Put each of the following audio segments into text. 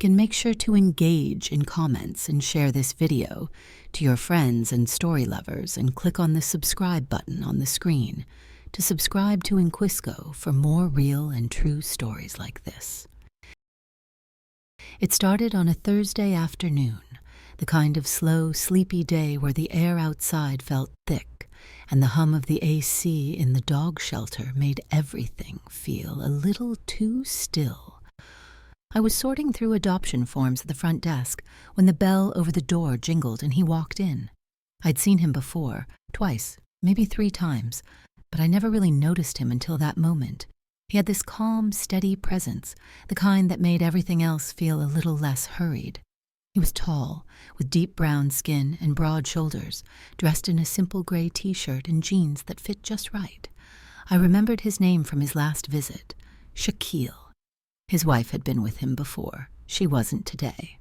And make sure to engage in comments and share this video to your friends and story lovers, and click on the subscribe button on the screen to subscribe to Inquisco for more real and true stories like this. It started on a Thursday afternoon, the kind of slow, sleepy day where the air outside felt thick and the hum of the AC in the dog shelter made everything feel a little too still. I was sorting through adoption forms at the front desk when the bell over the door jingled and he walked in. I'd seen him before, twice, maybe 3 times, but I never really noticed him until that moment. He had this calm, steady presence, the kind that made everything else feel a little less hurried. He was tall, with deep brown skin and broad shoulders, dressed in a simple gray t-shirt and jeans that fit just right. I remembered his name from his last visit, Shaquille. His wife had been with him before. She wasn't today.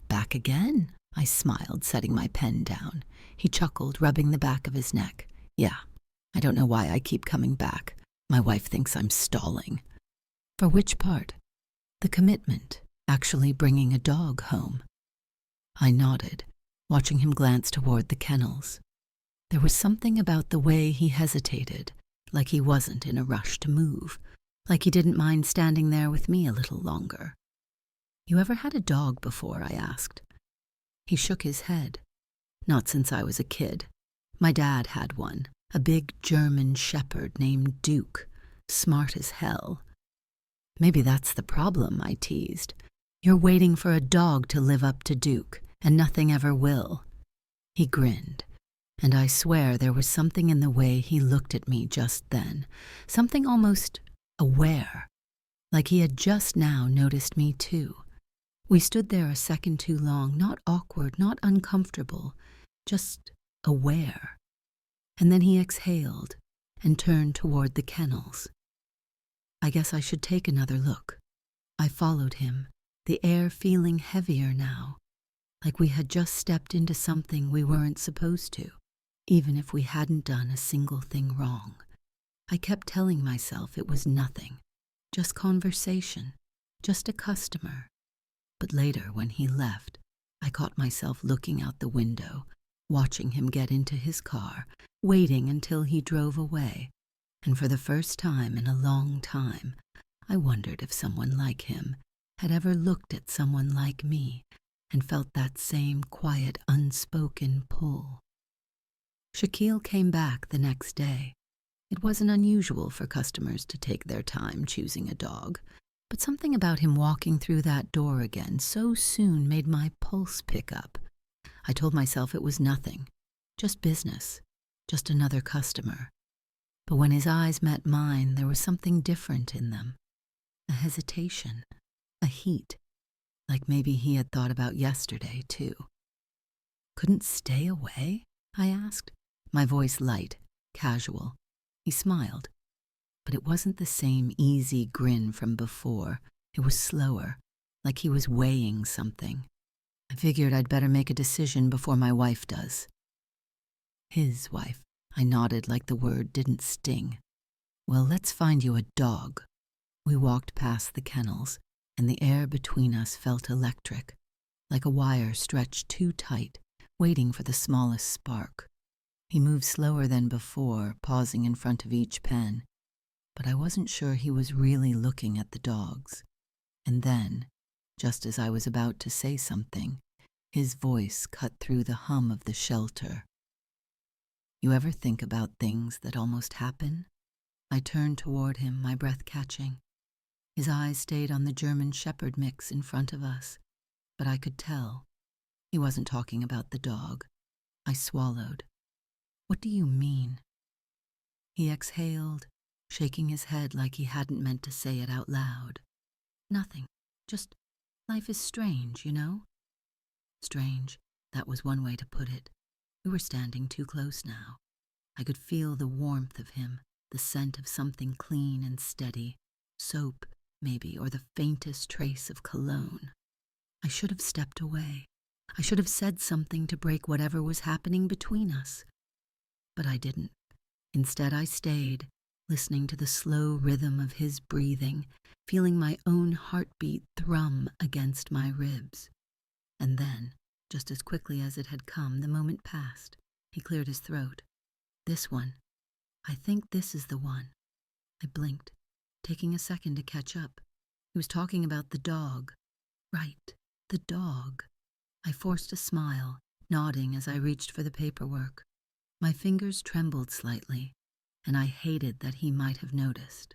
Back again? I smiled, setting my pen down. He chuckled, rubbing the back of his neck. Yeah, I don't know why I keep coming back. My wife thinks I'm stalling. For which part? The commitment, actually bringing a dog home. I nodded, watching him glance toward the kennels. There was something about the way he hesitated, like he wasn't in a rush to move, like he didn't mind standing there with me a little longer. You ever had a dog before? I asked. He shook his head. Not since I was a kid. My dad had one, a big German shepherd named Duke, smart as hell. Maybe that's the problem, I teased. You're waiting for a dog to live up to Duke, and nothing ever will. He grinned, and I swear there was something in the way he looked at me just then, something almost aware, like he had just now noticed me too. We stood there a second too long, not awkward, not uncomfortable, just aware. And then he exhaled and turned toward the kennels. I guess I should take another look. I followed him, the air feeling heavier now, like we had just stepped into something we weren't supposed to, even if we hadn't done a single thing wrong. I kept telling myself it was nothing, just conversation, just a customer. But later, when he left, I caught myself looking out the window, watching him get into his car, waiting until he drove away. And for the first time in a long time, I wondered if someone like him had ever looked at someone like me and felt that same quiet, unspoken pull. Shaquille came back the next day. It wasn't unusual for customers to take their time choosing a dog, but something about him walking through that door again so soon made my pulse pick up. I told myself it was nothing, just business, just another customer. But when his eyes met mine, there was something different in them. A hesitation, a heat, like maybe he had thought about yesterday, too. Couldn't stay away? I asked, my voice light, casual. He smiled, but it wasn't the same easy grin from before. It was slower, like he was weighing something. I figured I'd better make a decision before my wife does. His wife. I nodded like the word didn't sting. Well, let's find you a dog. We walked past the kennels, and the air between us felt electric, like a wire stretched too tight, waiting for the smallest spark. He moved slower than before, pausing in front of each pen, but I wasn't sure he was really looking at the dogs. And then, just as I was about to say something, his voice cut through the hum of the shelter. You ever think about things that almost happen? I turned toward him, my breath catching. His eyes stayed on the German Shepherd mix in front of us, but I could tell. He wasn't talking about the dog. I swallowed. What do you mean? He exhaled, shaking his head like he hadn't meant to say it out loud. Nothing. Just life is strange, you know? Strange. That was one way to put it. We were standing too close now. I could feel the warmth of him, the scent of something clean and steady. Soap, maybe, or the faintest trace of cologne. I should have stepped away. I should have said something to break whatever was happening between us. But I didn't. Instead, I stayed, listening to the slow rhythm of his breathing, feeling my own heartbeat thrum against my ribs. And then, just as quickly as it had come, the moment passed. He cleared his throat. This one. I think this is the one. I blinked, taking a second to catch up. He was talking about the dog. Right, the dog. I forced a smile, nodding as I reached for the paperwork. My fingers trembled slightly, and I hated that he might have noticed.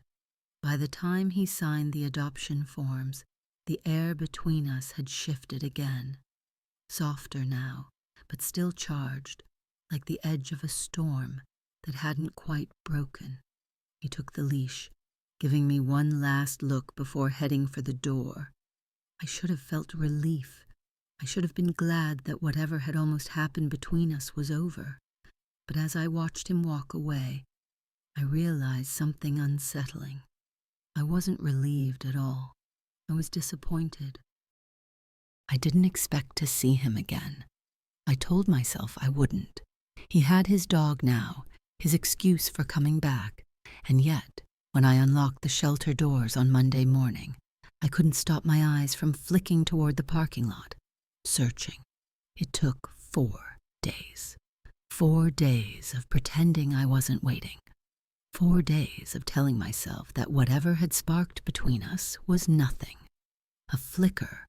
By the time he signed the adoption forms, the air between us had shifted again. Softer now, but still charged, like the edge of a storm that hadn't quite broken. He took the leash, giving me one last look before heading for the door. I should have felt relief. I should have been glad that whatever had almost happened between us was over. But as I watched him walk away, I realized something unsettling. I wasn't relieved at all. I was disappointed. I didn't expect to see him again. I told myself I wouldn't. He had his dog now, his excuse for coming back, and yet, when I unlocked the shelter doors on Monday morning, I couldn't stop my eyes from flicking toward the parking lot, searching. It took 4 days. 4 days of pretending I wasn't waiting. 4 days of telling myself that whatever had sparked between us was nothing. A flicker,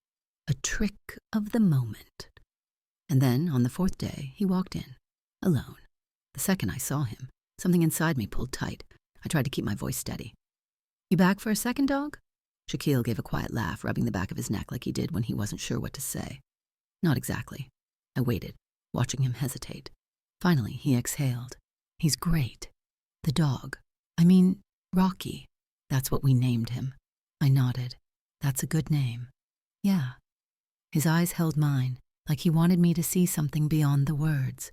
a trick of the moment. And then, on the 4th day, he walked in, alone. The second I saw him, something inside me pulled tight. I tried to keep my voice steady. "You back for a second, dog?" Shaquille gave a quiet laugh, rubbing the back of his neck like he did when he wasn't sure what to say. Not exactly. I waited, watching him hesitate. Finally, he exhaled. "He's great. The dog. I mean, Rocky. That's what we named him." I nodded. "That's a good name." "Yeah." His eyes held mine, like he wanted me to see something beyond the words.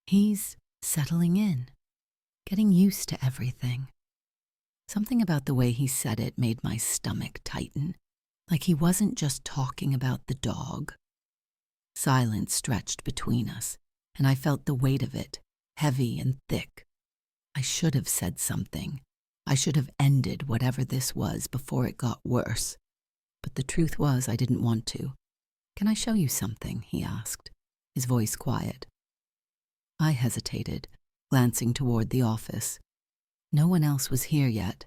"He's settling in, getting used to everything." Something about the way he said it made my stomach tighten, like he wasn't just talking about the dog. Silence stretched between us, and I felt the weight of it, heavy and thick. I should have said something. I should have ended whatever this was before it got worse. But the truth was I didn't want to. "Can I show you something?" he asked, his voice quiet. I hesitated, glancing toward the office. No one else was here yet.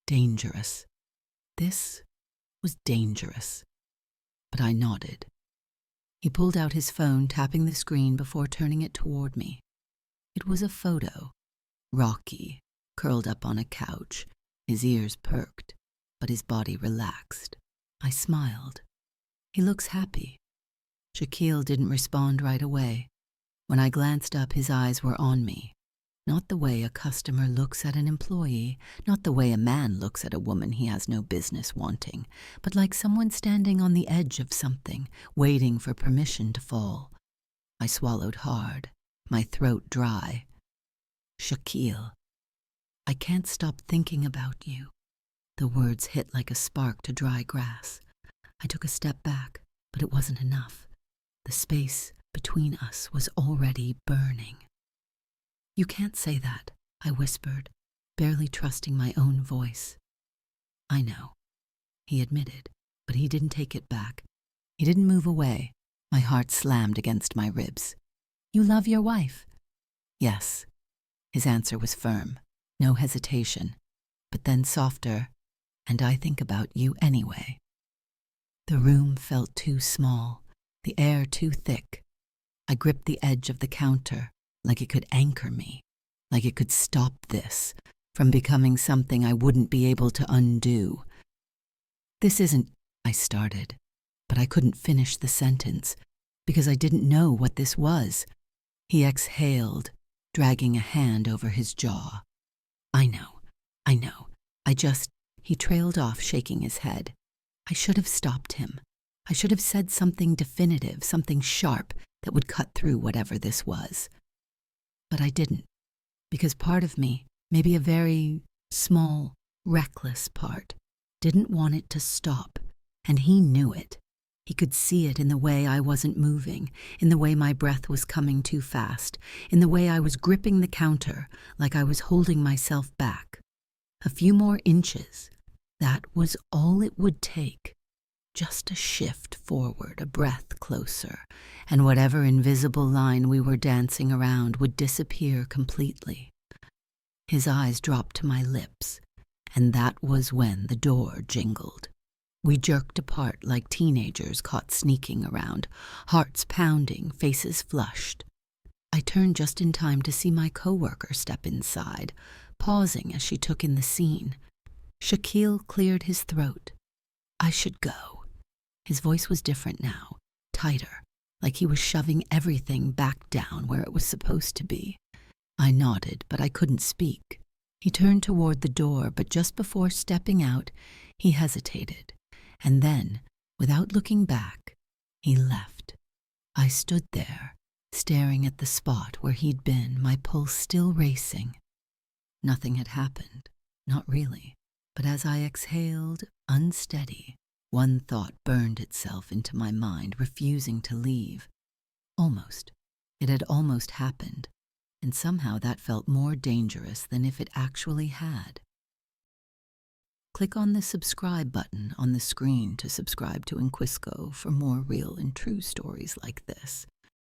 Dangerous. This was dangerous. But I nodded. He pulled out his phone, tapping the screen before turning it toward me. It was a photo. Rocky, curled up on a couch, his ears perked, but his body relaxed. I smiled. "He looks happy." Shaquille didn't respond right away. When I glanced up, his eyes were on me. Not the way a customer looks at an employee, not the way a man looks at a woman he has no business wanting, but like someone standing on the edge of something, waiting for permission to fall. I swallowed hard, my throat dry. "Shaquille, I can't stop thinking about you." The words hit like a spark to dry grass. I took a step back, but it wasn't enough. The space between us was already burning. "You can't say that," I whispered, barely trusting my own voice. "I know," he admitted, but he didn't take it back. He didn't move away. My heart slammed against my ribs. "You love your wife?" "Yes." His answer was firm, no hesitation, but then softer, "and I think about you anyway." The room felt too small, the air too thick. I gripped the edge of the counter, like it could anchor me, like it could stop this from becoming something I wouldn't be able to undo. "This isn't," I started, but I couldn't finish the sentence because I didn't know what this was. He exhaled, dragging a hand over his jaw. I know. He trailed off, shaking his head. I should have stopped him. I should have said something definitive, something sharp that would cut through whatever this was. But I didn't, because part of me, maybe a very small, reckless part, didn't want it to stop, and he knew it. He could see it in the way I wasn't moving, in the way my breath was coming too fast, in the way I was gripping the counter like I was holding myself back. A few more inches. That was all it would take. Just a shift forward, a breath closer, and whatever invisible line we were dancing around would disappear completely. His eyes dropped to my lips, and that was when the door jingled. We jerked apart like teenagers caught sneaking around, hearts pounding, faces flushed. I turned just in time to see my coworker step inside, pausing as she took in the scene. Shaquille cleared his throat. I should go. His voice was different now, tighter, like he was shoving everything back down where it was supposed to be. I nodded, but I couldn't speak. He turned toward the door, but just before stepping out, he hesitated. And then, without looking back, he left. I stood there, staring at the spot where he'd been, my pulse still racing. Nothing had happened, not really, but as I exhaled, unsteady, one thought burned itself into my mind, refusing to leave. Almost. It had almost happened, and somehow that felt more dangerous than if it actually had. Click on the subscribe button on the screen to subscribe to Inquisco for more real and true stories like this.